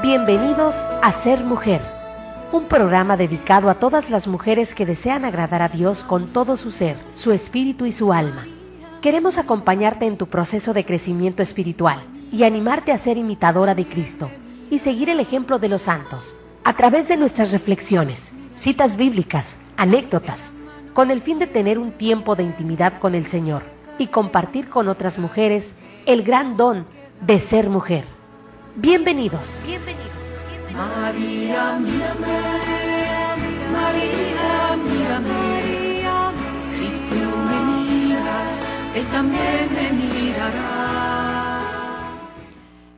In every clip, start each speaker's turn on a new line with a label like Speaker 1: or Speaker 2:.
Speaker 1: Bienvenidos a Ser Mujer, un programa dedicado a todas las mujeres que desean agradar a Dios con todo su ser, su espíritu y su alma. Queremos acompañarte en tu proceso de crecimiento espiritual y animarte a ser imitadora de Cristo y seguir el ejemplo de los santos a través de nuestras reflexiones, citas bíblicas, anécdotas, con el fin de tener un tiempo de intimidad con el Señor y compartir con otras mujeres el gran don de ser mujer. Bienvenidos.
Speaker 2: María, mírame, María, mírame, si tú me miras, Él también me mirará.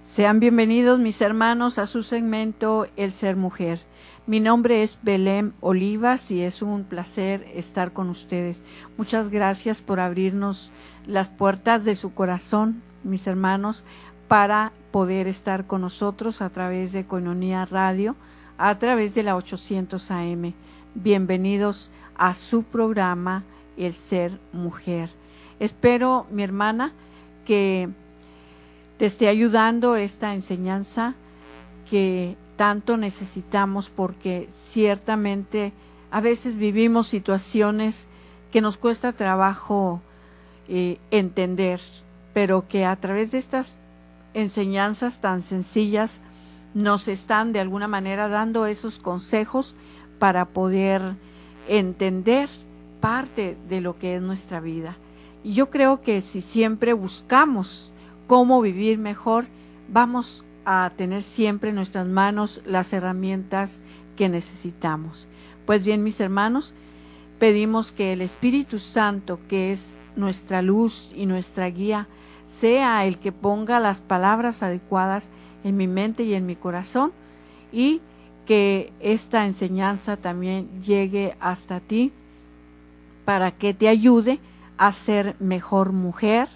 Speaker 3: Sean bienvenidos mis hermanos a su segmento El Ser Mujer. Mi nombre es Belén Olivas y es un placer estar con ustedes. Muchas gracias por abrirnos las puertas de su corazón, mis hermanos, para poder estar con nosotros a través de Koinonia Radio, a través de la 800 AM. Bienvenidos a su programa El Ser Mujer. Espero, mi hermana, que te esté ayudando esta enseñanza que tanto necesitamos, porque ciertamente a veces vivimos situaciones que nos cuesta trabajo entender, pero que a través de estas enseñanzas tan sencillas nos están de alguna manera dando esos consejos para poder entender parte de lo que es nuestra vida. Y yo creo que si siempre buscamos cómo vivir mejor, vamos a tener siempre en nuestras manos las herramientas que necesitamos. Pues bien, mis hermanos, pedimos que el Espíritu Santo, que es nuestra luz y nuestra guía, sea el que ponga las palabras adecuadas en mi mente y en mi corazón, y que esta enseñanza también llegue hasta ti para que te ayude a ser mejor mujer,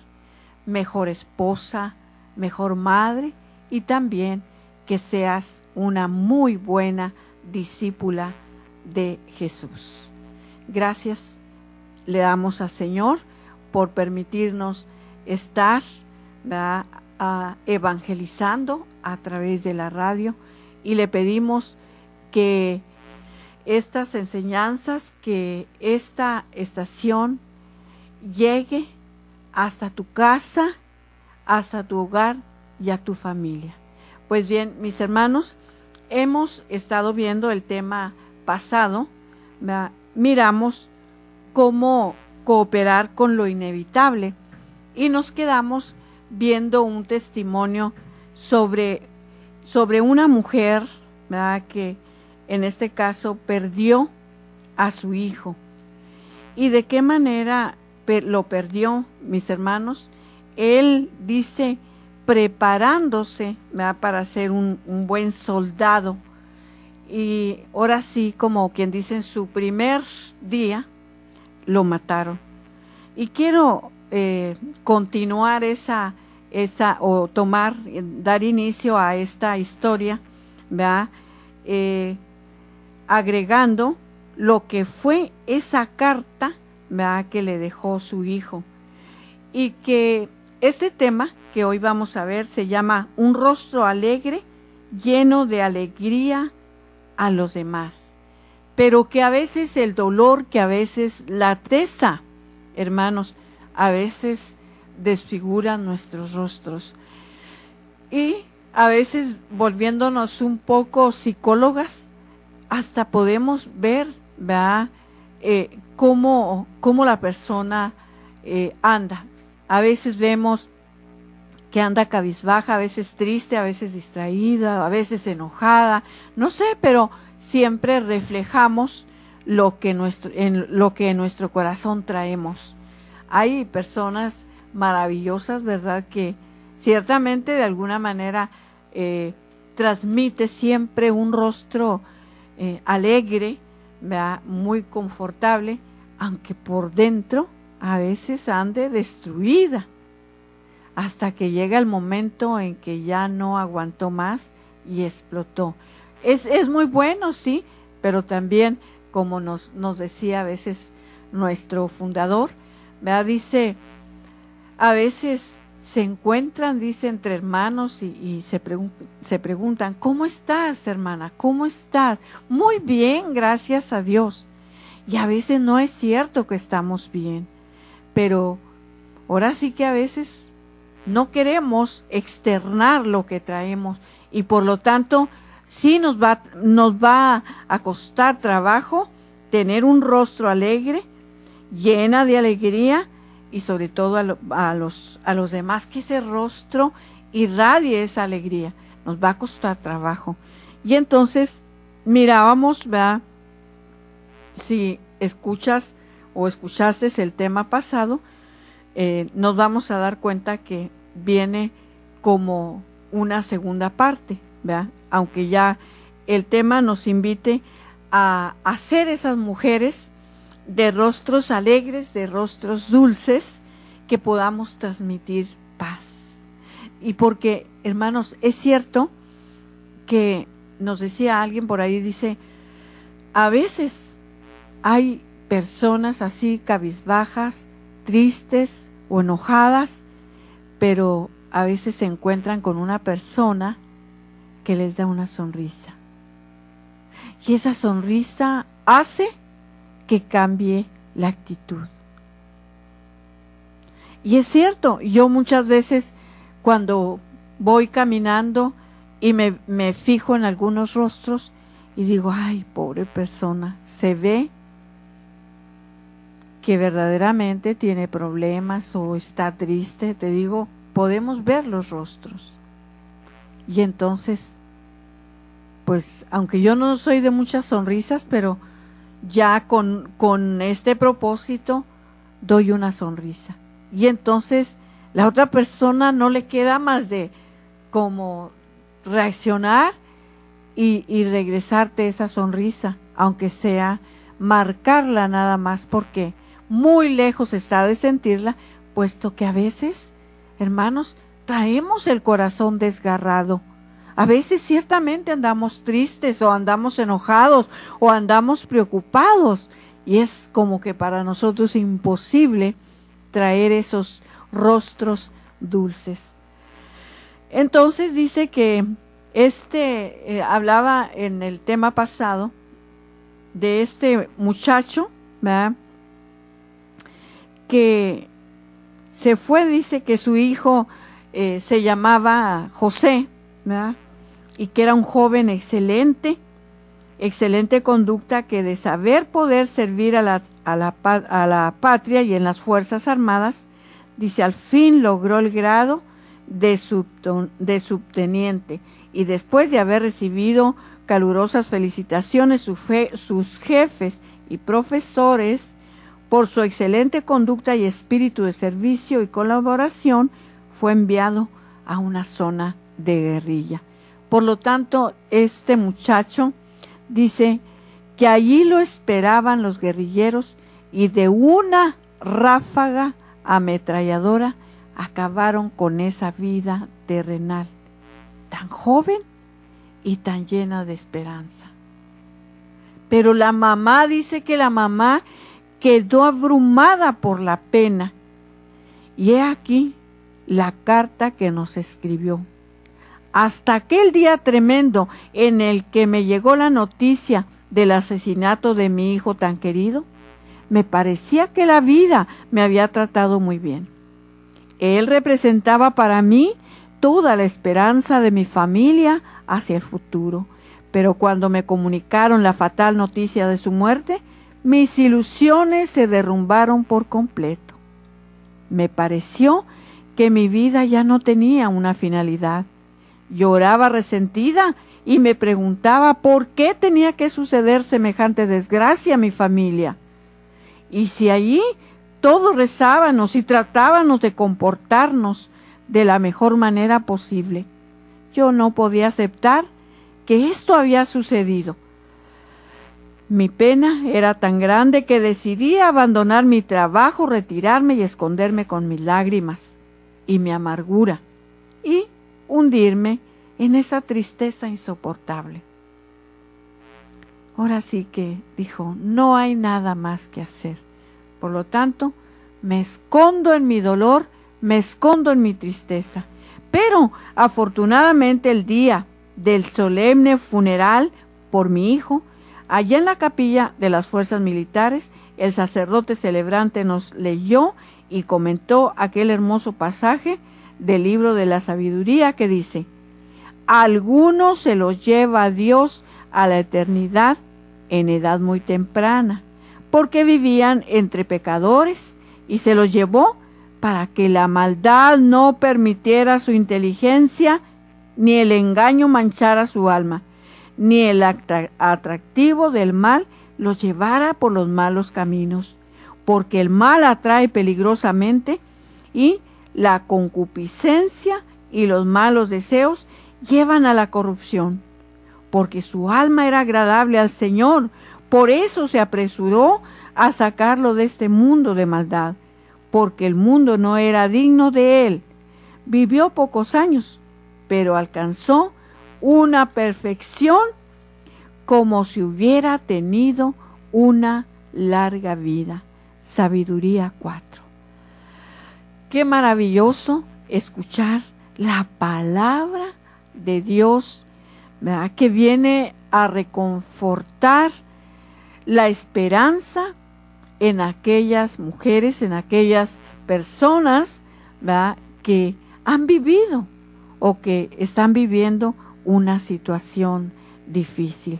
Speaker 3: mejor esposa, mejor madre, y también que seas una muy buena discípula de Jesús. Gracias le damos al Señor por permitirnos estar evangelizando a través de la radio, y le pedimos que estas enseñanzas, que esta estación llegue hasta tu casa, hasta tu hogar y a tu familia. Pues bien, mis hermanos, hemos estado viendo el tema pasado, miramos cómo cooperar con lo inevitable, y nos quedamos viendo un testimonio sobre una mujer, ¿verdad?, que en este caso perdió a su hijo. ¿Y de qué manera lo perdió, mis hermanos? Él dice, preparándose, ¿verdad?, para ser un buen soldado. Y ahora sí, como quien dice, en su primer día lo mataron. Y quiero continuar dar inicio a esta historia, ¿verdad?, agregando lo que fue esa carta, ¿verdad?, que le dejó su hijo. Y que este tema que hoy vamos a ver se llama Un rostro alegre, lleno de alegría a los demás. Pero que a veces el dolor, que a veces la tristeza, hermanos, a veces desfiguran nuestros rostros. Y a veces, volviéndonos un poco psicólogas, hasta podemos ver, ¿verdad?, cómo la persona anda. A veces vemos que anda cabizbaja, a veces triste, a veces distraída, a veces enojada, no sé, pero siempre reflejamos lo que en nuestro corazón traemos. Hay personas maravillosas, ¿verdad?, que ciertamente de alguna manera transmite siempre un rostro alegre, ¿verdad?, muy confortable, aunque por dentro a veces ande destruida, hasta que llega el momento en que ya no aguantó más y explotó. Es muy bueno, sí, pero también, como nos decía a veces nuestro fundador, ¿verdad?, dice, a veces se encuentran, dice, entre hermanos y se preguntan, ¿cómo estás, hermana? ¿Cómo estás? Muy bien, gracias a Dios. Y a veces no es cierto que estamos bien, pero ahora sí que a veces no queremos externar lo que traemos y por lo tanto sí nos va a costar trabajo tener un rostro alegre, llena de alegría y sobre todo a los demás, que ese rostro irradie esa alegría. Nos va a costar trabajo. Y entonces mirábamos, ¿verdad? Si escuchas o escuchaste el tema pasado, nos vamos a dar cuenta que viene como una segunda parte, ¿verdad? Aunque ya el tema nos invite a ser esas mujeres de rostros alegres, de rostros dulces, que podamos transmitir paz. Y porque, hermanos, es cierto que nos decía alguien por ahí, dice, a veces hay personas así cabizbajas, tristes o enojadas, pero a veces se encuentran con una persona que les da una sonrisa. Y esa sonrisa hace que cambie la actitud. Y es cierto, yo muchas veces cuando voy caminando y me fijo en algunos rostros y digo, ay, pobre persona, se ve que verdaderamente tiene problemas o está triste, te digo, podemos ver los rostros. Y entonces, pues, aunque yo no soy de muchas sonrisas, pero ya con este propósito doy una sonrisa. Y entonces la otra persona no le queda más de como reaccionar y regresarte esa sonrisa, aunque sea marcarla nada más, porque muy lejos está de sentirla, puesto que a veces, hermanos, traemos el corazón desgarrado. A veces ciertamente andamos tristes o andamos enojados o andamos preocupados y es como que para nosotros imposible traer esos rostros dulces. Entonces dice que hablaba en el tema pasado de este muchacho, ¿verdad? Que se fue, dice que su hijo se llamaba José, ¿verdad? Y que era un joven excelente conducta, que de saber poder servir a la patria y en las Fuerzas Armadas, dice, al fin logró el grado de subteniente, y después de haber recibido calurosas felicitaciones sus jefes y profesores por su excelente conducta y espíritu de servicio y colaboración, fue enviado a una zona de guerrilla. Por lo tanto, este muchacho dice que allí lo esperaban los guerrilleros y de una ráfaga ametralladora acabaron con esa vida terrenal, tan joven y tan llena de esperanza. Pero la mamá, dice que la mamá quedó abrumada por la pena. Y he aquí la carta que nos escribió. Hasta aquel día tremendo en el que me llegó la noticia del asesinato de mi hijo tan querido, me parecía que la vida me había tratado muy bien. Él representaba para mí toda la esperanza de mi familia hacia el futuro, pero cuando me comunicaron la fatal noticia de su muerte, mis ilusiones se derrumbaron por completo. Me pareció que mi vida ya no tenía una finalidad. Lloraba resentida y me preguntaba por qué tenía que suceder semejante desgracia a mi familia. Y si allí todos rezábamos y tratábamos de comportarnos de la mejor manera posible, yo no podía aceptar que esto había sucedido. Mi pena era tan grande que decidí abandonar mi trabajo, retirarme y esconderme con mis lágrimas y mi amargura y hundirme en esa tristeza insoportable. Ahora sí que dijo, no hay nada más que hacer. Por lo tanto, me escondo en mi dolor me escondo en mi tristeza. Pero afortunadamente el día del solemne funeral por mi hijo, allá en la capilla de las fuerzas militares, el sacerdote celebrante nos leyó y comentó aquel hermoso pasaje del libro de la sabiduría que dice: algunos se los lleva a Dios a la eternidad en edad muy temprana, porque vivían entre pecadores, y se los llevó para que la maldad no permitiera su inteligencia, ni el engaño manchara su alma, ni el atractivo del mal los llevara por los malos caminos, porque el mal atrae peligrosamente, y la concupiscencia y los malos deseos llevan a la corrupción. Porque su alma era agradable al Señor, por eso se apresuró a sacarlo de este mundo de maldad, porque el mundo no era digno de él. Vivió pocos años, pero alcanzó una perfección como si hubiera tenido una larga vida. Sabiduría 4. Qué maravilloso escuchar la palabra de Dios, ¿verdad?, que viene a reconfortar la esperanza en aquellas mujeres, en aquellas personas, ¿verdad?, que han vivido o que están viviendo una situación difícil.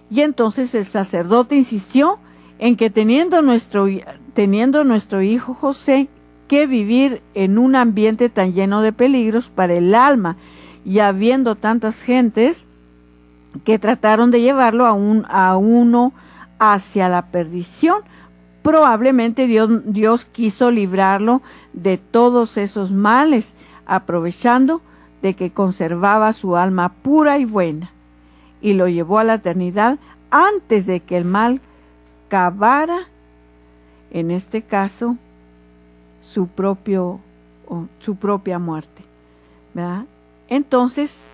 Speaker 3: Y entonces el sacerdote insistió en que teniendo nuestro hijo José que vivir en un ambiente tan lleno de peligros para el alma, y habiendo tantas gentes que trataron de llevarlo a uno hacia la perdición, probablemente Dios quiso librarlo de todos esos males, aprovechando de que conservaba su alma pura y buena, y lo llevó a la eternidad antes de que el mal cavara, en este caso, su propia muerte, ¿verdad? Entonces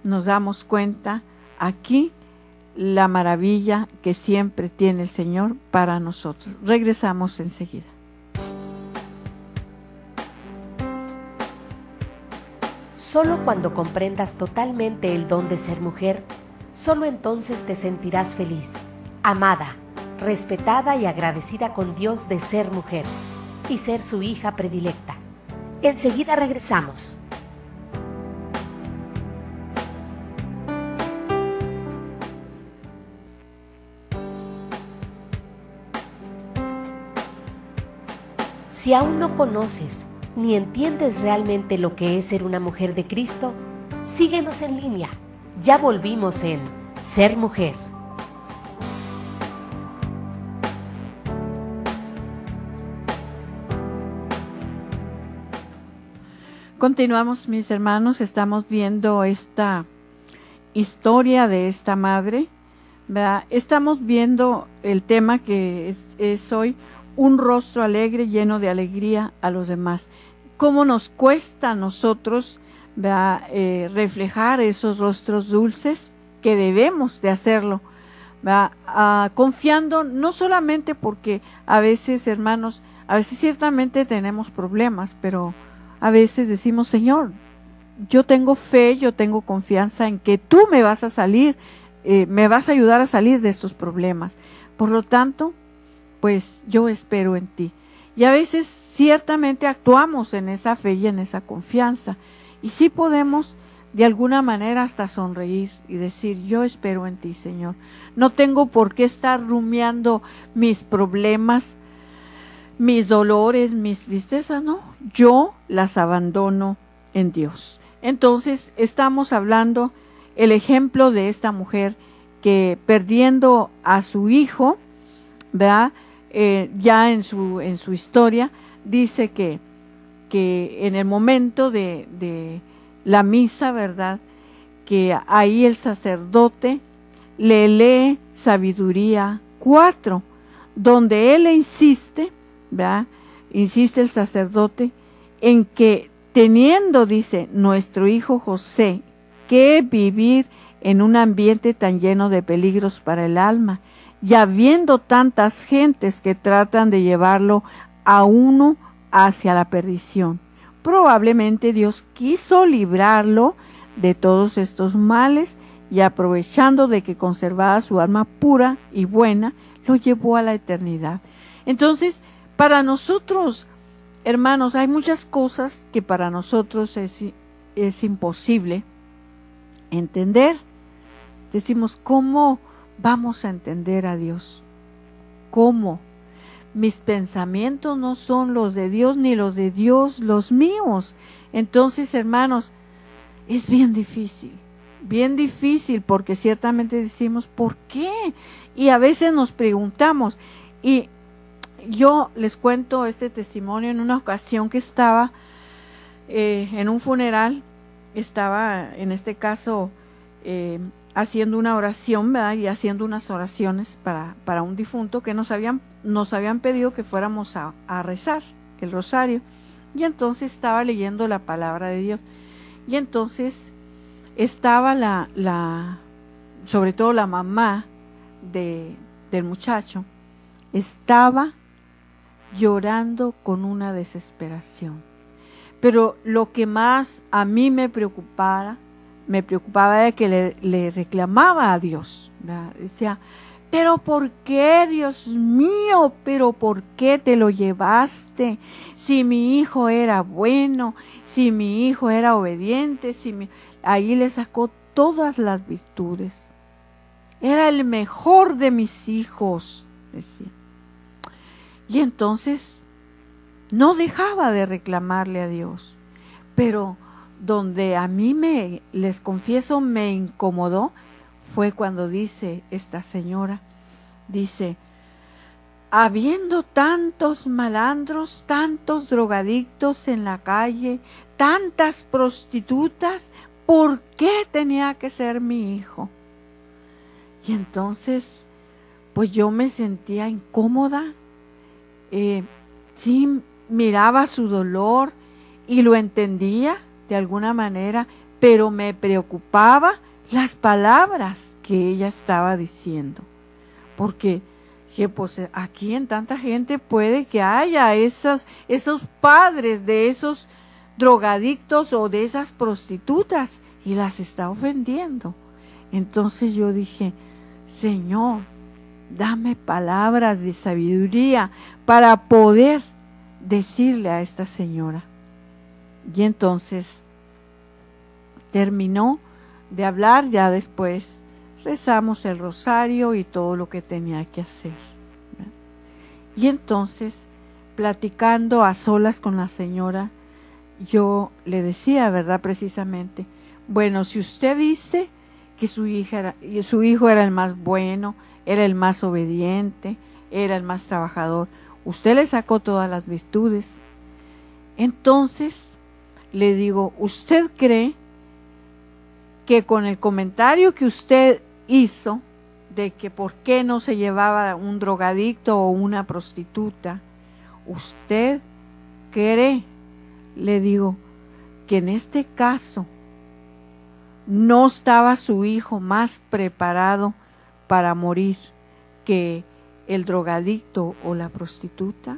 Speaker 3: nos damos cuenta aquí la maravilla que siempre tiene el Señor para nosotros. Regresamos enseguida.
Speaker 1: Solo cuando comprendas totalmente el don de ser mujer, solo entonces te sentirás feliz, amada, respetada y agradecida con Dios de ser mujer y ser su hija predilecta. Enseguida regresamos. Si aún no conoces ni entiendes realmente lo que es ser una mujer de Cristo, síguenos en línea. Ya volvimos en Ser Mujer.
Speaker 3: Continuamos, mis hermanos, estamos viendo esta historia de esta madre, ¿verdad? Estamos viendo el tema que es hoy, un rostro alegre, lleno de alegría a los demás. ¿Cómo nos cuesta a nosotros, ¿verdad?, reflejar esos rostros dulces? Que debemos de hacerlo, ¿verdad? Confiando, no solamente porque a veces, hermanos, a veces ciertamente tenemos problemas, pero a veces decimos: Señor, yo tengo fe, yo tengo confianza en que tú me vas a salir, me vas a ayudar a salir de estos problemas. Por lo tanto, pues yo espero en ti. Y a veces ciertamente actuamos en esa fe y en esa confianza. Y sí podemos de alguna manera hasta sonreír y decir: yo espero en ti, Señor. No tengo por qué estar rumiando mis problemas, mis dolores, mis tristezas, no. Yo las abandono en Dios. Entonces estamos hablando el ejemplo de esta mujer que, perdiendo a su hijo, ¿verdad?, ya en su historia dice que en el momento de la misa, ¿verdad?, que ahí el sacerdote le lee Sabiduría 4, donde él le insiste, ¿verdad?, insiste el sacerdote en que teniendo, dice, nuestro hijo José que vivir en un ambiente tan lleno de peligros para el alma, y habiendo tantas gentes que tratan de llevarlo a uno hacia la perdición. Probablemente Dios quiso librarlo de todos estos males y aprovechando de que conservaba su alma pura y buena, lo llevó a la eternidad. Entonces, para nosotros, hermanos, hay muchas cosas que para nosotros es imposible entender. Decimos, ¿cómo vamos a entender a Dios? ¿Cómo? Mis pensamientos no son los de Dios, ni los de Dios los míos. Entonces, hermanos, es bien difícil, porque ciertamente decimos, ¿por qué? Y a veces nos preguntamos, y yo les cuento este testimonio en una ocasión que estaba en un funeral, estaba en este caso haciendo una oración, ¿verdad? Y haciendo unas oraciones para un difunto que nos habían pedido que fuéramos a rezar el rosario, y entonces estaba leyendo la palabra de Dios, y entonces estaba sobre todo la mamá del muchacho, estaba llorando con una desesperación. Pero lo que más a mí me preocupaba era que le reclamaba a Dios, ¿verdad? Decía, pero ¿por qué, Dios mío? ¿Pero por qué te lo llevaste? Si mi hijo era bueno, si mi hijo era obediente, ahí le sacó todas las virtudes. Era el mejor de mis hijos, decía. Y entonces no dejaba de reclamarle a Dios. Pero donde a mí les confieso, me incomodó, fue cuando dice esta señora, dice, habiendo tantos malandros, tantos drogadictos en la calle, tantas prostitutas, ¿por qué tenía que ser mi hijo? Y entonces, pues yo me sentía incómoda, sí miraba su dolor y lo entendía de alguna manera, pero me preocupaba las palabras que ella estaba diciendo, porque pues aquí en tanta gente puede que haya esos padres de esos drogadictos o de esas prostitutas y las está ofendiendo. Entonces yo dije, Señor, dame palabras de sabiduría para poder decirle a esta señora. Y entonces terminó de hablar, ya después rezamos el rosario y todo lo que tenía que hacer. Y entonces, platicando a solas con la señora, yo le decía, ¿verdad? Precisamente, bueno, si usted dice que su hijo era el más bueno, era el más obediente, era el más trabajador, usted le sacó todas las virtudes. Entonces, le digo, ¿usted cree que con el comentario que usted hizo de que por qué no se llevaba un drogadicto o una prostituta, usted cree, le digo, que en este caso no estaba su hijo más preparado para morir que el drogadicto o la prostituta?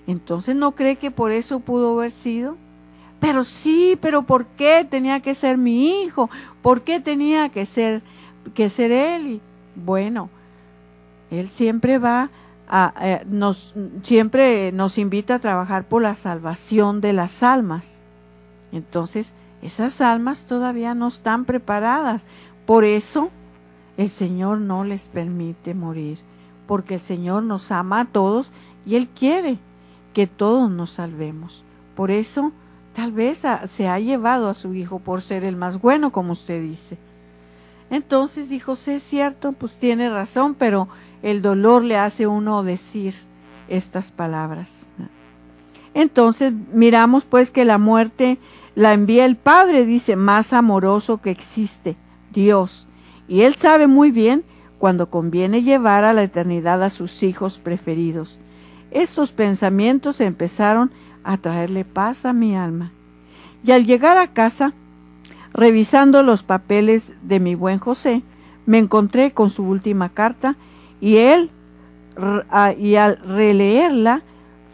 Speaker 3: Entonces, ¿no cree que por eso pudo haber sido? Pero sí, pero ¿por qué tenía que ser mi hijo? ¿Por qué tenía que ser él? Y bueno, él siempre siempre nos invita a trabajar por la salvación de las almas. Entonces, esas almas todavía no están preparadas. Por eso, el Señor no les permite morir, porque el Señor nos ama a todos y Él quiere que todos nos salvemos. Por eso, tal vez se ha llevado a su hijo por ser el más bueno, como usted dice. Entonces dijo, sí, es cierto, pues tiene razón, pero el dolor le hace a uno decir estas palabras. Entonces miramos pues que la muerte la envía el Padre, dice, más amoroso que existe, Dios. Y Él sabe muy bien cuando conviene llevar a la eternidad a sus hijos preferidos. Estos pensamientos empezaron a traerle paz a mi alma. Y al llegar a casa, revisando los papeles de mi buen José, me encontré con su última carta y al releerla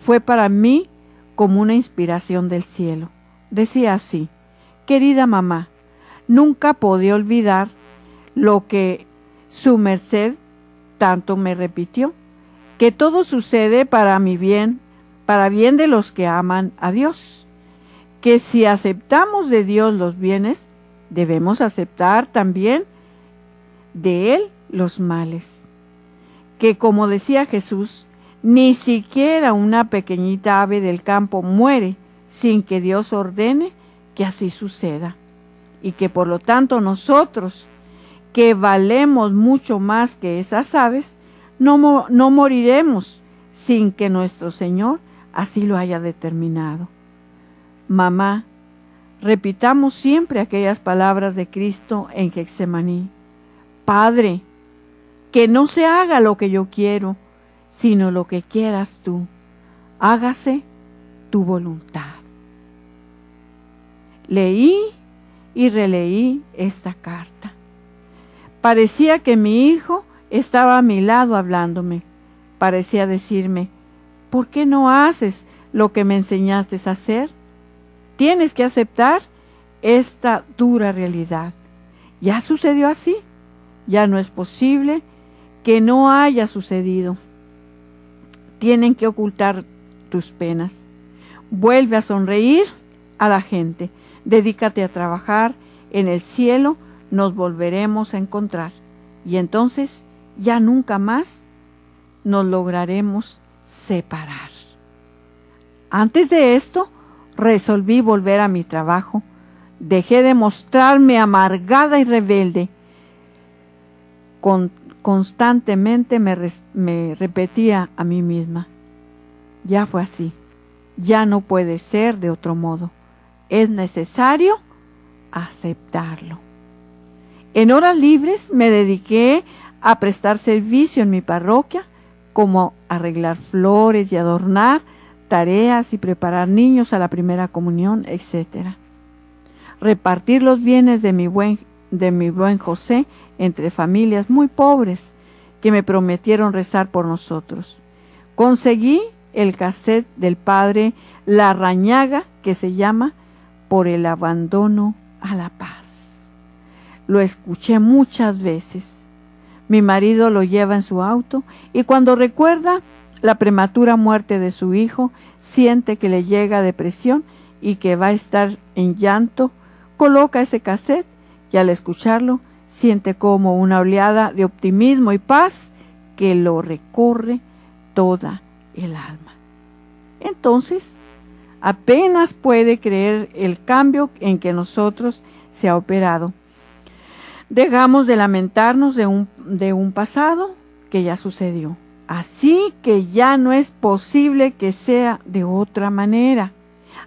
Speaker 3: fue para mí como una inspiración del cielo. Decía así: querida mamá, nunca podré olvidar lo que su merced tanto me repitió, que todo sucede para mi bien, para bien de los que aman a Dios, que si aceptamos de Dios los bienes, debemos aceptar también de Él los males, que como decía Jesús, ni siquiera una pequeñita ave del campo muere sin que Dios ordene que así suceda, y que por lo tanto nosotros, que valemos mucho más que esas aves, no moriremos sin que nuestro Señor así lo haya determinado. Mamá, repitamos siempre aquellas palabras de Cristo en Getsemaní: Padre, que no se haga lo que yo quiero, sino lo que quieras tú. Hágase tu voluntad. Leí y releí esta carta. Parecía que mi hijo estaba a mi lado hablándome. Parecía decirme: ¿por qué no haces lo que me enseñaste a hacer? Tienes que aceptar esta dura realidad. Ya sucedió así. Ya no es posible que no haya sucedido. Tienen que ocultar tus penas. Vuelve a sonreír a la gente. Dedícate a trabajar. En el cielo nos volveremos a encontrar. Y entonces ya nunca más nos lograremos separar. Antes de esto, resolví volver a mi trabajo. Dejé de mostrarme amargada y rebelde. Constantemente me repetía a mí misma: ya fue así, ya no puede ser de otro modo. Es necesario aceptarlo. En horas libres me dediqué a prestar servicio en mi parroquia, como arreglar flores y adornar tareas y preparar niños a la primera comunión, etc. Repartir los bienes de mi buen José entre familias muy pobres que me prometieron rezar por nosotros. Conseguí el cassette del padre Larrañaga, que se llama Por el abandono a la paz. Lo escuché muchas veces. Mi marido lo lleva en su auto y cuando recuerda la prematura muerte de su hijo, siente que le llega depresión y que va a estar en llanto, coloca ese cassette y al escucharlo siente como una oleada de optimismo y paz que lo recorre toda el alma. Entonces, apenas puede creer el cambio en que nosotros se ha operado. Dejamos de lamentarnos de un pasado que ya sucedió. Así que ya no es posible que sea de otra manera.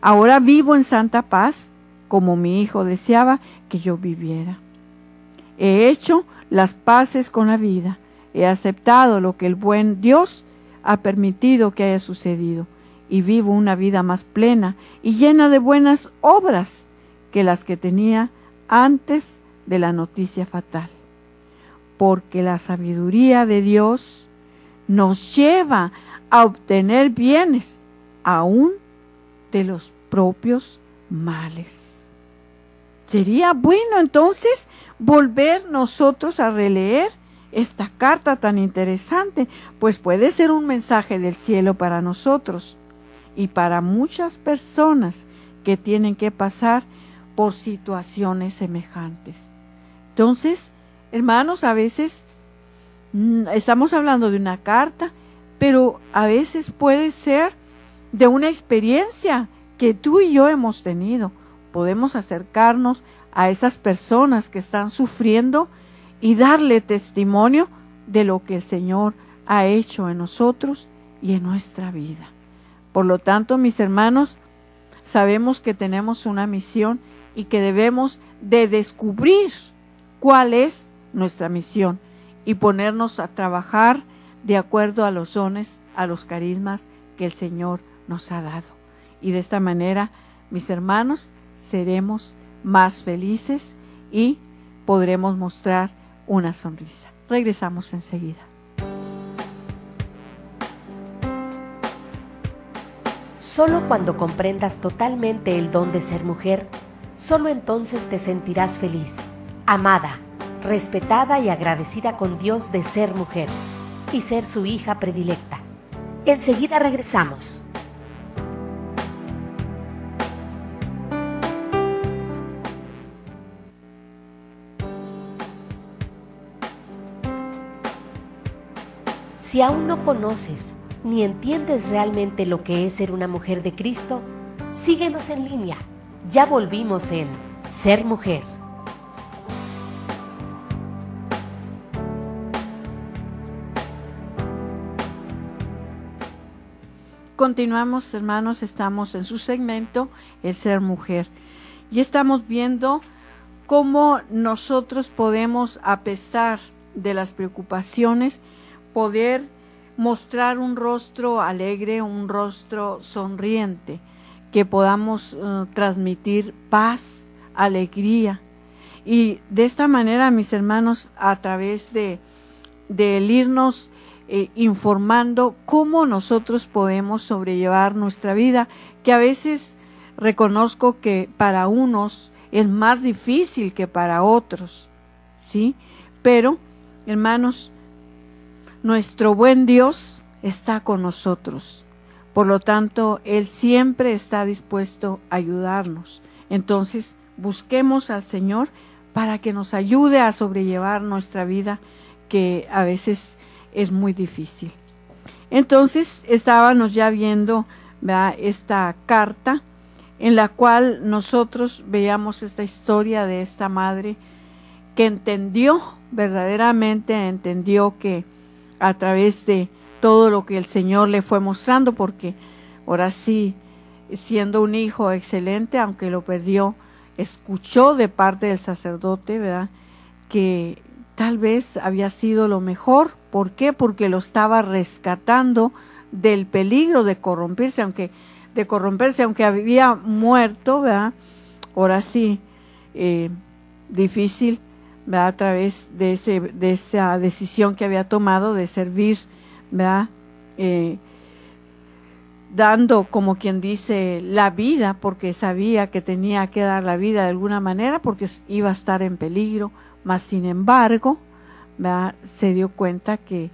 Speaker 3: Ahora vivo en santa paz, como mi hijo deseaba que yo viviera. He hecho las paces con la vida. He aceptado lo que el buen Dios ha permitido que haya sucedido. Y vivo una vida más plena y llena de buenas obras que las que tenía antes de la noticia fatal. Porque la sabiduría de Dios nos lleva a obtener bienes, aún de los propios males. Sería bueno entonces volver nosotros a releer esta carta tan interesante, pues puede ser un mensaje del cielo para nosotros y para muchas personas que tienen que pasar por situaciones semejantes. Entonces, hermanos, a veces estamos hablando de una carta, pero a veces puede ser de una experiencia que tú y yo hemos tenido. Podemos acercarnos a esas personas que están sufriendo y darle testimonio de lo que el Señor ha hecho en nosotros y en nuestra vida. Por lo tanto, mis hermanos, sabemos que tenemos una misión y que debemos de descubrir cuál es nuestra misión y ponernos a trabajar de acuerdo a los dones, a los carismas que el Señor nos ha dado. Y de esta manera, mis hermanos, seremos más felices y podremos mostrar una sonrisa. Regresamos enseguida.
Speaker 1: Solo cuando comprendas totalmente el don de ser mujer, solo entonces te sentirás feliz, amada, respetada y agradecida con Dios de ser mujer y ser su hija predilecta. Enseguida regresamos. Si aún no conoces ni entiendes realmente lo que es ser una mujer de Cristo, síguenos en línea. Ya volvimos en Ser Mujer.
Speaker 3: Continuamos, hermanos, estamos en su segmento El Ser Mujer y estamos viendo cómo nosotros podemos, a pesar de las preocupaciones, poder mostrar un rostro alegre, un rostro sonriente, que podamos transmitir paz, alegría. Y de esta manera, mis hermanos, a través de irnos informando cómo nosotros podemos sobrellevar nuestra vida, que a veces reconozco que para unos es más difícil que para otros, ¿sí? Pero, hermanos, nuestro buen Dios está con nosotros. Por lo tanto, Él siempre está dispuesto a ayudarnos. Entonces, busquemos al Señor para que nos ayude a sobrellevar nuestra vida, que a veces es muy difícil. Entonces, estábamos ya viendo, ¿verdad?, esta carta en la cual nosotros veíamos esta historia de esta madre que verdaderamente entendió que a través de todo lo que el Señor le fue mostrando, porque ahora sí, siendo un hijo excelente, aunque lo perdió, escuchó de parte del sacerdote, ¿verdad?, que tal vez había sido lo mejor. ¿Por qué? Porque lo estaba rescatando del peligro de corromperse, aunque había muerto, ¿verdad? Ahora sí, difícil, ¿verdad?, a través de esa decisión que había tomado de servir, ¿verdad?, dando, como quien dice, la vida, porque sabía que tenía que dar la vida de alguna manera, porque iba a estar en peligro. Mas sin embargo, ¿verdad?, se dio cuenta que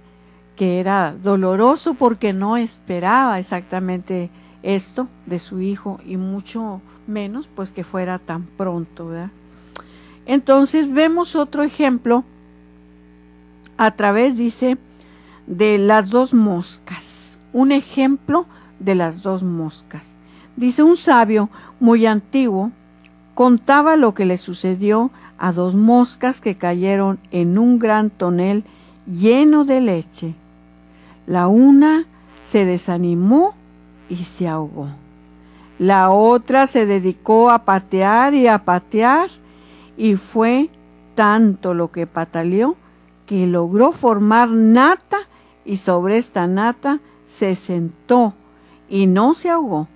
Speaker 3: era doloroso, porque no esperaba exactamente esto de su hijo, y mucho menos pues que fuera tan pronto, ¿verdad? Entonces vemos otro ejemplo a través, dice, de las dos moscas. Un ejemplo de las dos moscas. Dice: un sabio muy antiguo contaba lo que le sucedió a dos moscas que cayeron en un gran tonel lleno de leche. La una se desanimó y se ahogó. La otra se dedicó a patear y fue tanto lo que pataleó que logró formar nata, y sobre esta nata se sentó y no se ahogó.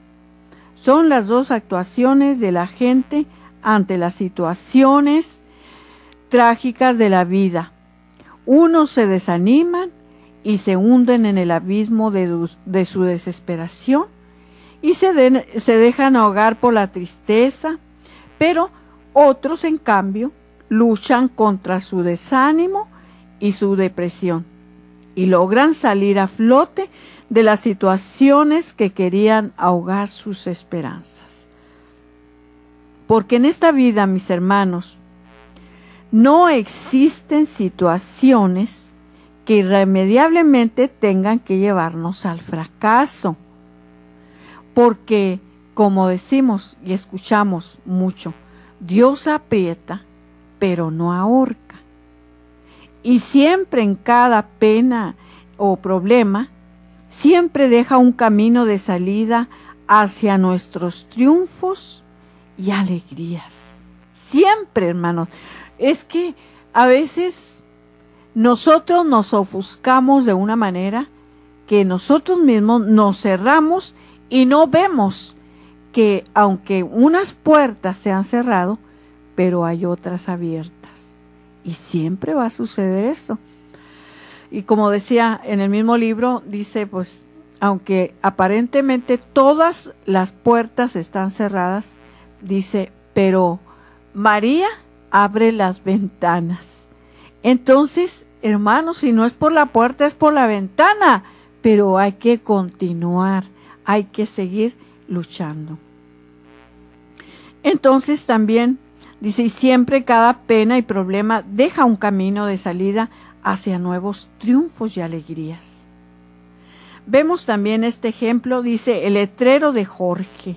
Speaker 3: Son las dos actuaciones de la gente ante las situaciones trágicas de la vida. Unos se desaniman y se hunden en el abismo de su desesperación y se dejan ahogar por la tristeza, pero otros, en cambio, luchan contra su desánimo y su depresión y logran salir a flote de las situaciones que querían ahogar sus esperanzas. Porque en esta vida, mis hermanos, no existen situaciones que irremediablemente tengan que llevarnos al fracaso. Porque, como decimos y escuchamos mucho, Dios aprieta, pero no ahorca. Y siempre, en cada pena o problema, siempre deja un camino de salida hacia nuestros triunfos y alegrías. Siempre, hermanos. Es que a veces nosotros nos ofuscamos de una manera que nosotros mismos nos cerramos y no vemos que, aunque unas puertas se han cerrado, pero hay otras abiertas. Y siempre va a suceder eso. Y como decía en el mismo libro, dice, pues aunque aparentemente todas las puertas están cerradas, dice, pero María abre las ventanas. Entonces, hermanos, si no es por la puerta, es por la ventana, pero hay que continuar, hay que seguir luchando. Entonces también dice, y siempre cada pena y problema deja un camino de salida hacia nuevos triunfos y alegrías. Vemos también este ejemplo, dice, el letrero de Jorge.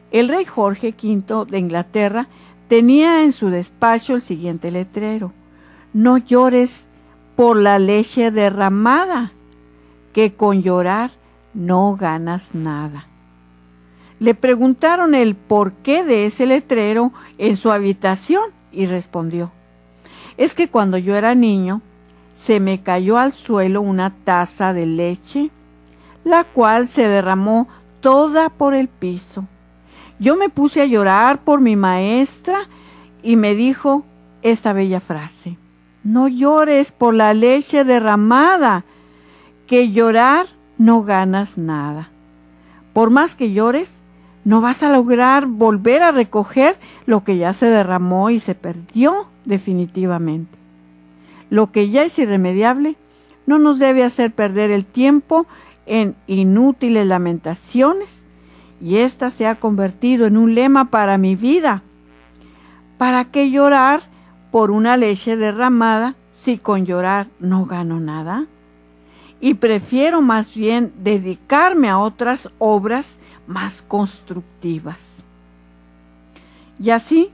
Speaker 3: El rey Jorge V de Inglaterra tenía en su despacho el siguiente letrero: no llores por la leche derramada, que con llorar no ganas nada. Le preguntaron el porqué de ese letrero en su habitación y respondió: es que cuando yo era niño se me cayó al suelo una taza de leche, la cual se derramó toda por el piso. Yo me puse a llorar por mi maestra y me dijo esta bella frase: no llores por la leche derramada, que llorar no ganas nada. Por más que llores, no vas a lograr volver a recoger lo que ya se derramó y se perdió definitivamente. Lo que ya es irremediable no nos debe hacer perder el tiempo en inútiles lamentaciones, y esta se ha convertido en un lema para mi vida. ¿Para qué llorar por una leche derramada si con llorar no gano nada? Y prefiero más bien dedicarme a otras obras más constructivas. Y así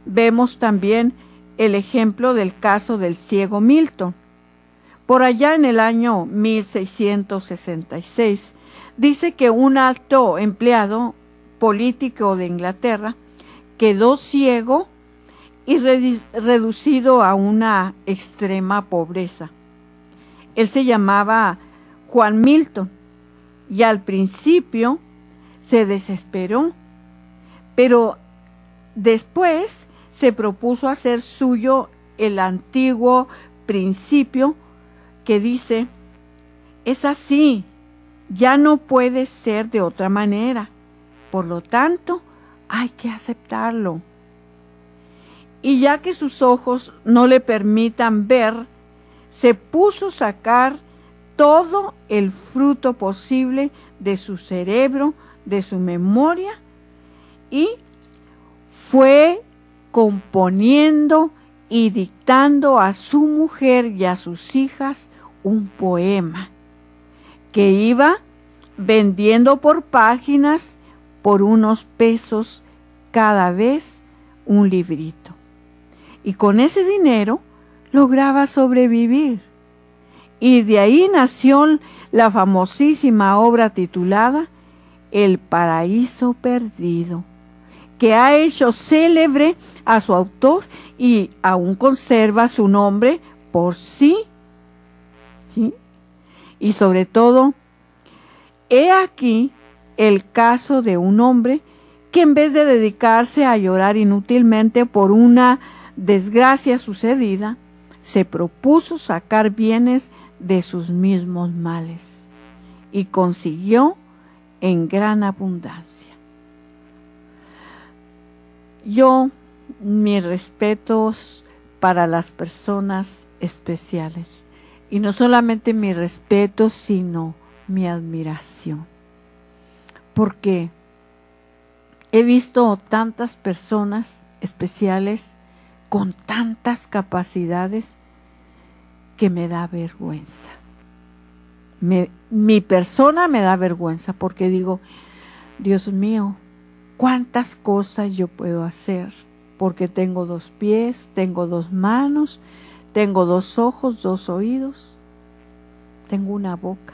Speaker 3: vemos también el ejemplo del caso del ciego Milton. Por allá en el año 1666, dice que un alto empleado político de Inglaterra quedó ciego y reducido a una extrema pobreza. Él se llamaba Juan Milton y al principio se desesperó, pero después se propuso hacer suyo el antiguo principio que dice: es así, ya no puede ser de otra manera, por lo tanto hay que aceptarlo. Y ya que sus ojos no le permitan ver, se puso a sacar todo el fruto posible de su cerebro, de su memoria, y fue componiendo y dictando a su mujer y a sus hijas un poema que iba vendiendo por páginas por unos pesos cada vez un librito. Y con ese dinero lograba sobrevivir. Y de ahí nació la famosísima obra titulada El Paraíso Perdido, que ha hecho célebre a su autor y aún conserva su nombre por sí. ¿Sí? Y sobre todo, he aquí el caso de un hombre que en vez de dedicarse a llorar inútilmente por una desgracia sucedida, se propuso sacar bienes de sus mismos males y consiguió en gran abundancia. Mis respetos para las personas especiales, y no solamente mi respeto, sino mi admiración, porque he visto tantas personas especiales con tantas capacidades que me da vergüenza. Mi persona me da vergüenza porque digo: Dios mío, ¿cuántas cosas yo puedo hacer? Porque tengo 2 pies, tengo 2 manos, tengo 2 ojos, 2 oídos, tengo una boca.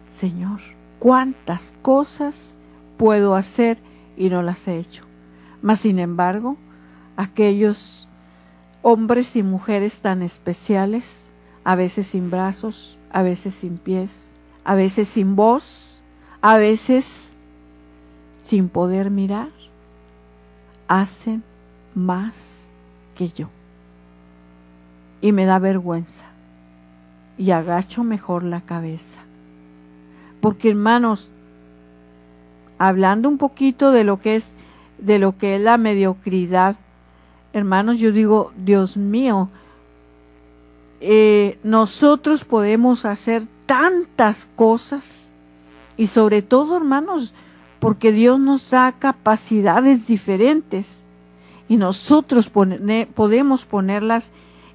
Speaker 3: Señor, ¿cuántas cosas puedo hacer y no las he hecho? Mas sin embargo, aquellos hombres y mujeres tan especiales, a veces sin brazos, a veces sin pies, a veces sin voz, a veces sin poder mirar, hacen más que yo. Y me da vergüenza y agacho mejor la cabeza, Porque, hermanos, hablando un poquito de lo que es la mediocridad, hermanos, yo digo, Dios mío, nosotros podemos hacer tantas cosas, y sobre todo, hermanos, porque Dios nos da capacidades diferentes y nosotros podemos ponerlas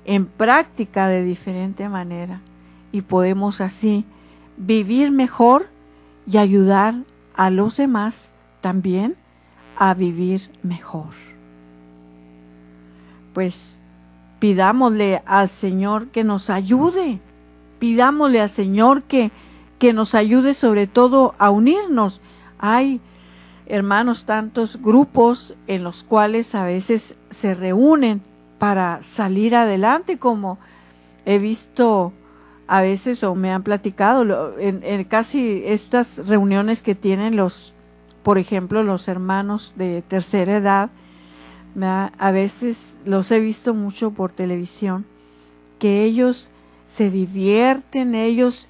Speaker 3: en práctica de diferente manera, y podemos así vivir mejor y ayudar a los demás también a vivir mejor. Pues pidámosle al Señor que nos ayude, pidámosle al Señor que nos ayude sobre todo a unirnos. Hay, hermanos, tantos grupos en los cuales a veces se reúnen para salir adelante, como he visto a veces o me han platicado en casi estas reuniones que tienen por ejemplo, los hermanos de tercera edad. A veces los he visto mucho por televisión, que ellos se divierten, ellos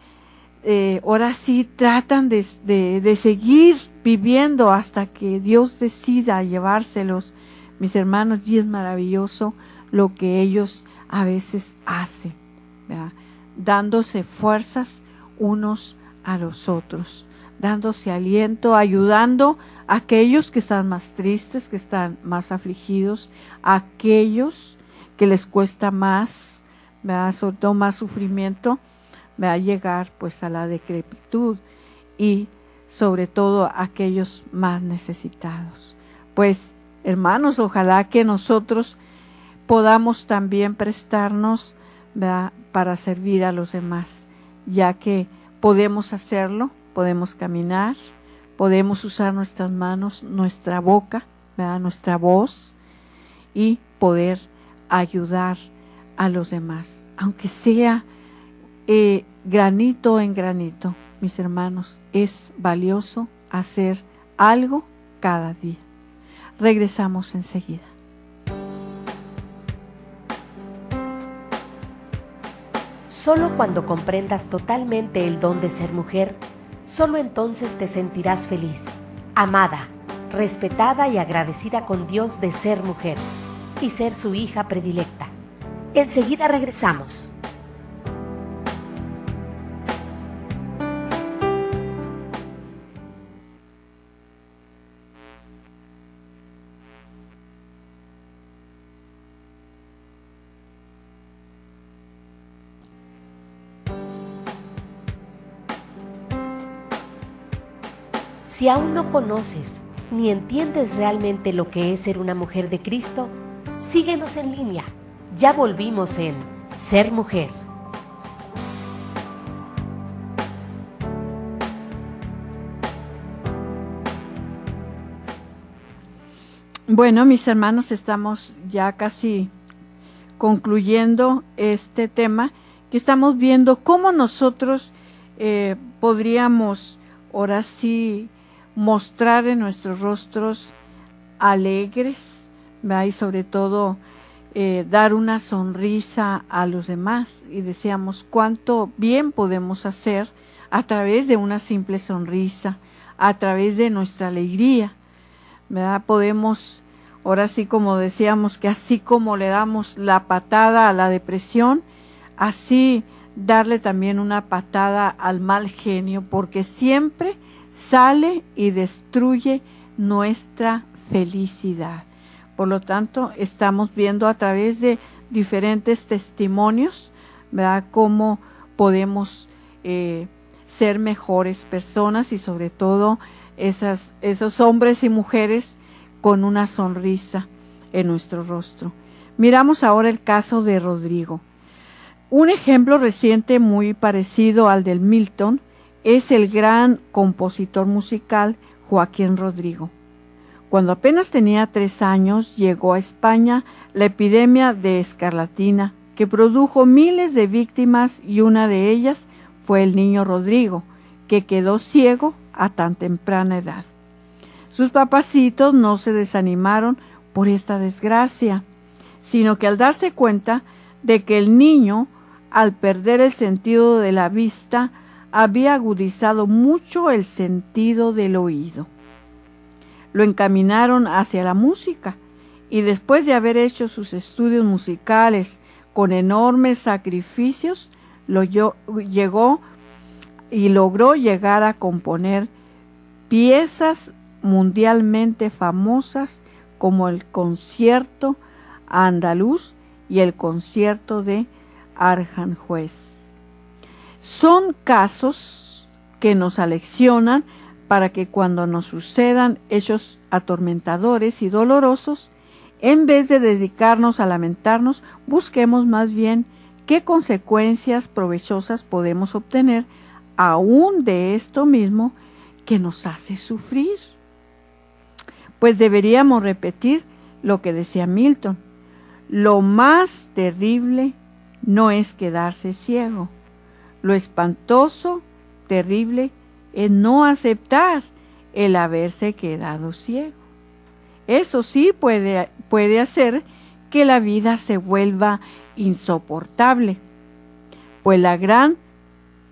Speaker 3: ahora sí tratan de seguir viviendo hasta que Dios decida llevárselos, mis hermanos, y es maravilloso lo que ellos a veces hacen, ¿verdad? Dándose fuerzas unos a los otros, dándose aliento, ayudando a aquellos que están más tristes, que están más afligidos, a aquellos que les cuesta más, ¿verdad? Sobre todo más sufrimiento, va a llegar pues a la decrepitud, y sobre todo a aquellos más necesitados. Pues, hermanos, ojalá que nosotros podamos también prestarnos, ¿verdad?, para servir a los demás, ya que podemos hacerlo, podemos caminar, podemos usar nuestras manos, nuestra boca, ¿verdad?, nuestra voz, y poder ayudar a los demás, aunque sea granito en granito. Mis hermanos, es valioso hacer algo cada día. Regresamos enseguida.
Speaker 1: Solo cuando comprendas totalmente el don de ser mujer, solo entonces te sentirás feliz, amada, respetada y agradecida con Dios de ser mujer y ser su hija predilecta. Enseguida regresamos. Si aún no conoces ni entiendes realmente lo que es ser una mujer de Cristo, síguenos en línea. Ya volvimos en Ser Mujer.
Speaker 3: Bueno, mis hermanos, estamos ya casi concluyendo este tema, que estamos viendo cómo nosotros podríamos ahora sí mostrar en nuestros rostros alegres, ¿verdad? Y sobre todo dar una sonrisa a los demás, y decíamos cuánto bien podemos hacer a través de una simple sonrisa, a través de nuestra alegría, ¿verdad? Podemos, ahora sí, como decíamos, que así como le damos la patada a la depresión, así darle también una patada al mal genio, porque siempre sale y destruye nuestra felicidad. Por lo tanto, estamos viendo a través de diferentes testimonios, ¿verdad?, cómo podemos ser mejores personas, y sobre todo esos hombres y mujeres con una sonrisa en nuestro rostro. Miramos ahora el caso de Rodrigo. Un ejemplo reciente muy parecido al del Milton es el gran compositor musical Joaquín Rodrigo. Cuando apenas tenía 3 años, llegó a España la epidemia de escarlatina, que produjo miles de víctimas, y una de ellas fue el niño Rodrigo, que quedó ciego a tan temprana edad. Sus papacitos no se desanimaron por esta desgracia, sino que al darse cuenta de que el niño, al perder el sentido de la vista, había agudizado mucho el sentido del oído. Lo encaminaron hacia la música y después de haber hecho sus estudios musicales con enormes sacrificios, llegó y logró llegar a componer piezas mundialmente famosas como el concierto andaluz y el concierto de Aranjuez. Son casos que nos aleccionan para que cuando nos sucedan hechos atormentadores y dolorosos, en vez de dedicarnos a lamentarnos, busquemos más bien qué consecuencias provechosas podemos obtener aún de esto mismo que nos hace sufrir. Pues deberíamos repetir lo que decía Milton: lo más terrible no es quedarse ciego, lo espantoso, terrible, es no aceptar el haberse quedado ciego. Eso sí puede hacer que la vida se vuelva insoportable. Pues la gran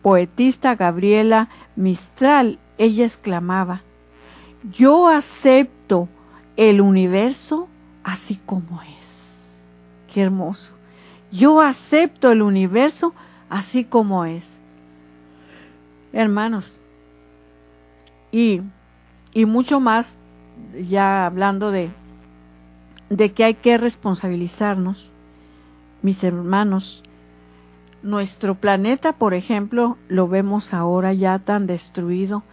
Speaker 3: poetista Gabriela Mistral, ella exclamaba: yo acepto el universo así como es. Qué hermoso. Yo acepto el universo así como es. Hermanos, y mucho más, ya hablando de que hay que responsabilizarnos, mis hermanos. Nuestro planeta, por ejemplo, lo vemos ahora ya tan destruido,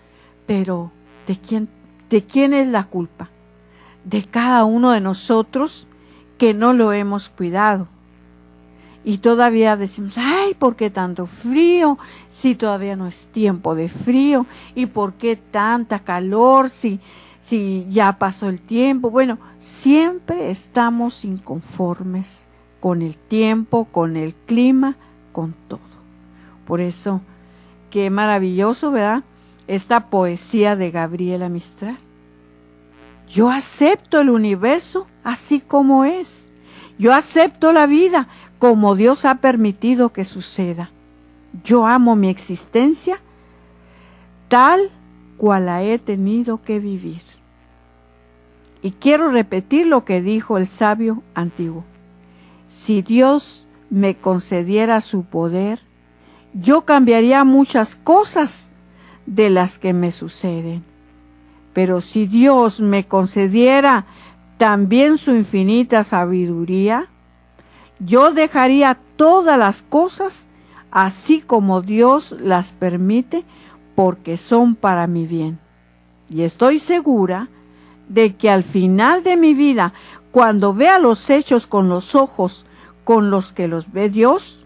Speaker 3: pero ¿de quién es la culpa? De cada uno de nosotros que no lo hemos cuidado. Y todavía decimos: ay, ¿por qué tanto frío? Si todavía no es tiempo de frío. ¿Y por qué tanta calor? Si ya pasó el tiempo. Bueno, siempre estamos inconformes con el tiempo, con el clima, con todo. Por eso, qué maravilloso, ¿verdad? Esta poesía de Gabriela Mistral. Yo acepto el universo así como es. Yo acepto la vida como Dios ha permitido que suceda. Yo amo mi existencia tal cual la he tenido que vivir. Y quiero repetir lo que dijo el sabio antiguo: si Dios me concediera su poder, yo cambiaría muchas cosas de las que me suceden. Pero si Dios me concediera también su infinita sabiduría, yo dejaría todas las cosas así como Dios las permite, porque son para mi bien. Y estoy segura de que al final de mi vida, cuando vea los hechos con los ojos con los que los ve Dios,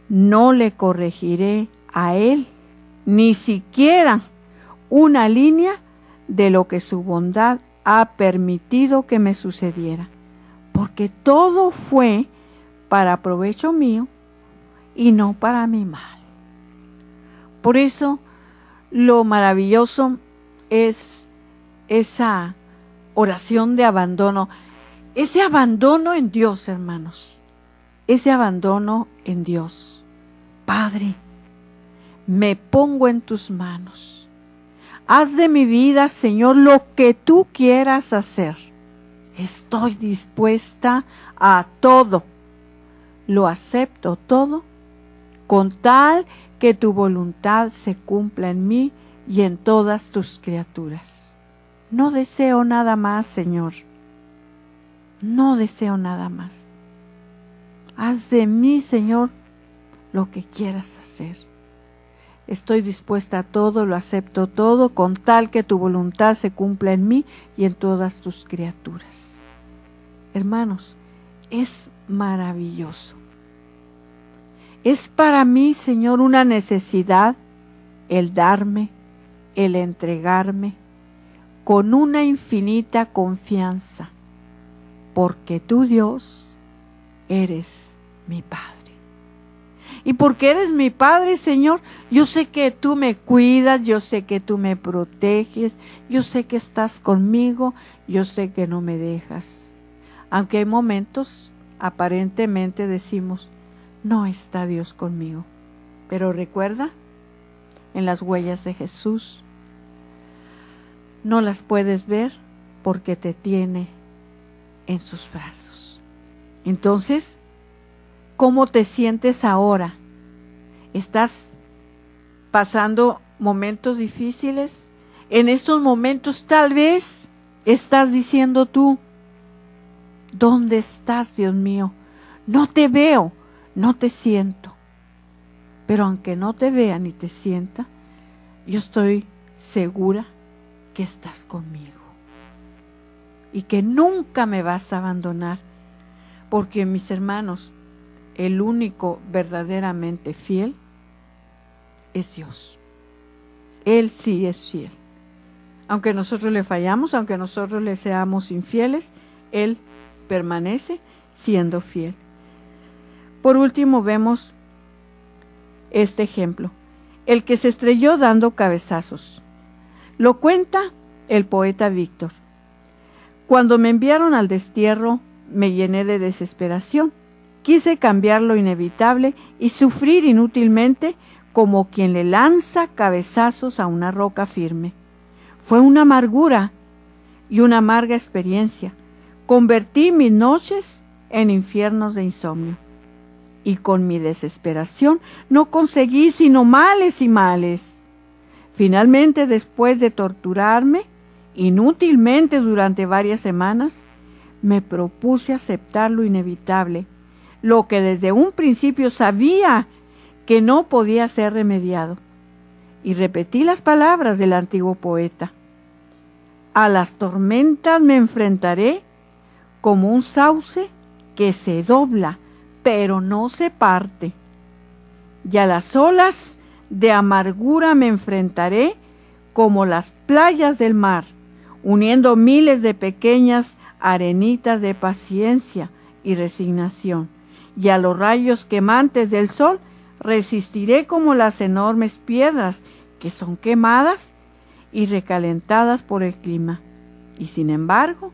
Speaker 3: no le corregiré a Él ni siquiera una línea de lo que su bondad ha permitido que me sucediera, porque todo fue para provecho mío y no para mi mal. Por eso, lo maravilloso es esa oración de abandono, ese abandono en Dios, hermanos, ese abandono en Dios. Padre, me pongo en tus manos. Haz de mi vida, Señor, lo que tú quieras hacer. Estoy dispuesta a todo. Lo acepto todo, con tal que tu voluntad se cumpla en mí y en todas tus criaturas. No deseo nada más, Señor. No deseo nada más. Haz de mí, Señor, lo que quieras hacer. Estoy dispuesta a todo, lo acepto todo, con tal que tu voluntad se cumpla en mí y en todas tus criaturas. Hermanos, es maravilloso. Es para mí, Señor, una necesidad el darme, el entregarme, con una infinita confianza, porque tú, Dios, eres mi Padre. Y porque eres mi Padre, Señor, yo sé que tú me cuidas, yo sé que tú me proteges, yo sé que estás conmigo, yo sé que no me dejas. Aunque hay momentos, aparentemente decimos, no está Dios conmigo. Pero recuerda en las huellas de Jesús. No las puedes ver porque te tiene en sus brazos. Entonces, ¿cómo te sientes ahora? ¿Estás pasando momentos difíciles? En estos momentos tal vez estás diciendo tú, ¿dónde estás, Dios mío? No te veo, no te siento. Pero aunque no te vea ni te sienta, yo estoy segura que estás conmigo y que nunca me vas a abandonar, porque mis hermanos, el único verdaderamente fiel es Dios. Él sí es fiel. Aunque nosotros le fallamos, aunque nosotros le seamos infieles, Él permanece siendo fiel. Por último, vemos este ejemplo, el que se estrelló dando cabezazos. Lo cuenta el poeta Víctor. Cuando me enviaron al destierro, me llené de desesperación. Quise cambiar lo inevitable y sufrir inútilmente como quien le lanza cabezazos a una roca firme. Fue una amargura y una amarga experiencia. Convertí mis noches en infiernos de insomnio. Y con mi desesperación no conseguí sino males y males. Finalmente, después de torturarme inútilmente durante varias semanas, me propuse aceptar lo inevitable, lo que desde un principio sabía que no podía ser remediado. Y repetí las palabras del antiguo poeta. A las tormentas me enfrentaré como un sauce que se dobla, pero no se parte. Y a las olas de amargura me enfrentaré como las playas del mar, uniendo miles de pequeñas arenitas de paciencia y resignación. Y a los rayos quemantes del sol resistiré como las enormes piedras que son quemadas y recalentadas por el clima. Y sin embargo,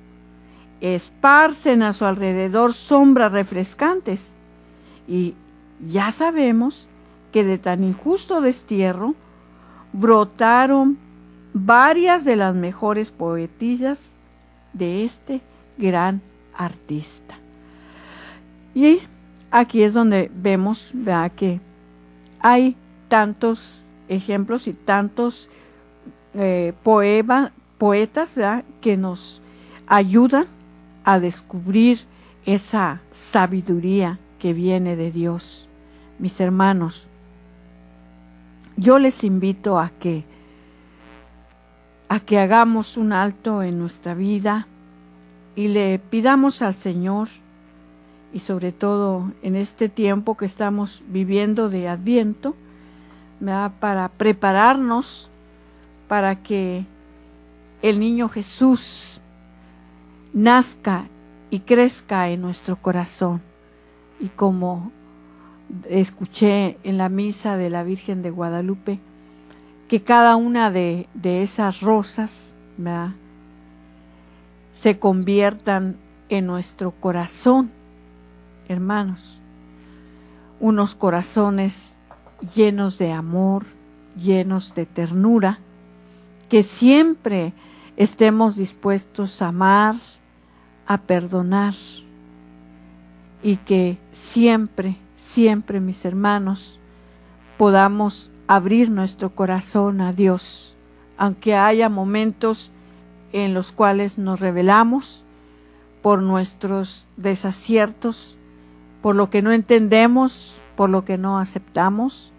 Speaker 3: esparcen a su alrededor sombras refrescantes. Y ya sabemos que de tan injusto destierro brotaron varias de las mejores poetillas de este gran artista. Y aquí es donde vemos, ¿verdad?, que hay tantos ejemplos y tantos poetas, ¿verdad?, que nos ayudan a descubrir esa sabiduría que viene de Dios. Mis hermanos, yo les invito a que hagamos un alto en nuestra vida y le pidamos al Señor, y sobre todo en este tiempo que estamos viviendo de Adviento, ¿verdad?, para prepararnos para que el niño Jesús nazca y crezca en nuestro corazón. Y como escuché en la misa de la Virgen de Guadalupe, que cada una de esas rosas, ¿verdad?, se conviertan en nuestro corazón, hermanos, unos corazones llenos de amor, llenos de ternura, que siempre estemos dispuestos a amar, a perdonar, y que siempre, siempre, mis hermanos, podamos abrir nuestro corazón a Dios, aunque haya momentos en los cuales nos rebelamos por nuestros desaciertos, por lo que no entendemos, por lo que no aceptamos,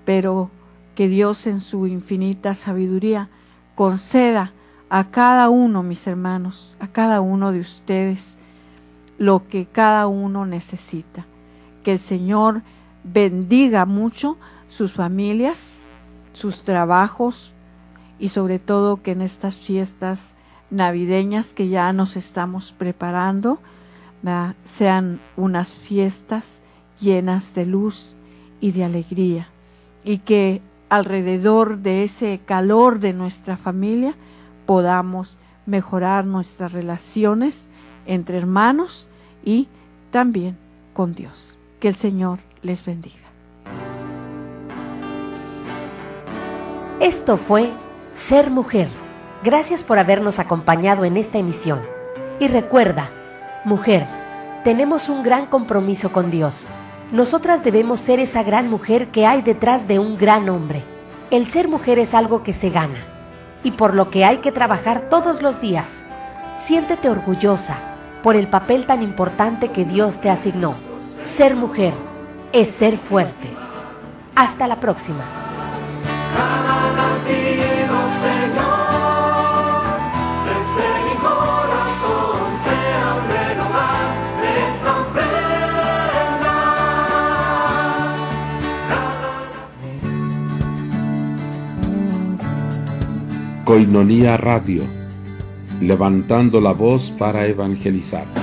Speaker 3: pero que Dios en su infinita sabiduría conceda a cada uno, mis hermanos, a cada uno de ustedes, lo que cada uno necesita. Que el Señor bendiga mucho sus familias, sus trabajos, y sobre todo que en estas fiestas navideñas que ya nos estamos preparando, ¿verdad?, sean unas fiestas llenas de luz y de alegría, y que alrededor de ese calor de nuestra familia podamos mejorar nuestras relaciones entre hermanos y también con Dios. Que el Señor les bendiga.
Speaker 1: Esto fue Ser Mujer. Gracias por habernos acompañado en esta emisión. Y recuerda, mujer, tenemos un gran compromiso con Dios. Nosotras debemos ser esa gran mujer que hay detrás de un gran hombre. El ser mujer es algo que se gana y por lo que hay que trabajar todos los días. Siéntete orgullosa por el papel tan importante que Dios te asignó. Ser mujer es ser fuerte. Hasta la próxima.
Speaker 4: Cada latido, Señor, desde mi corazón sea un renovar esta ofrenda.
Speaker 5: Koinonia Radio, levantando la voz para evangelizar.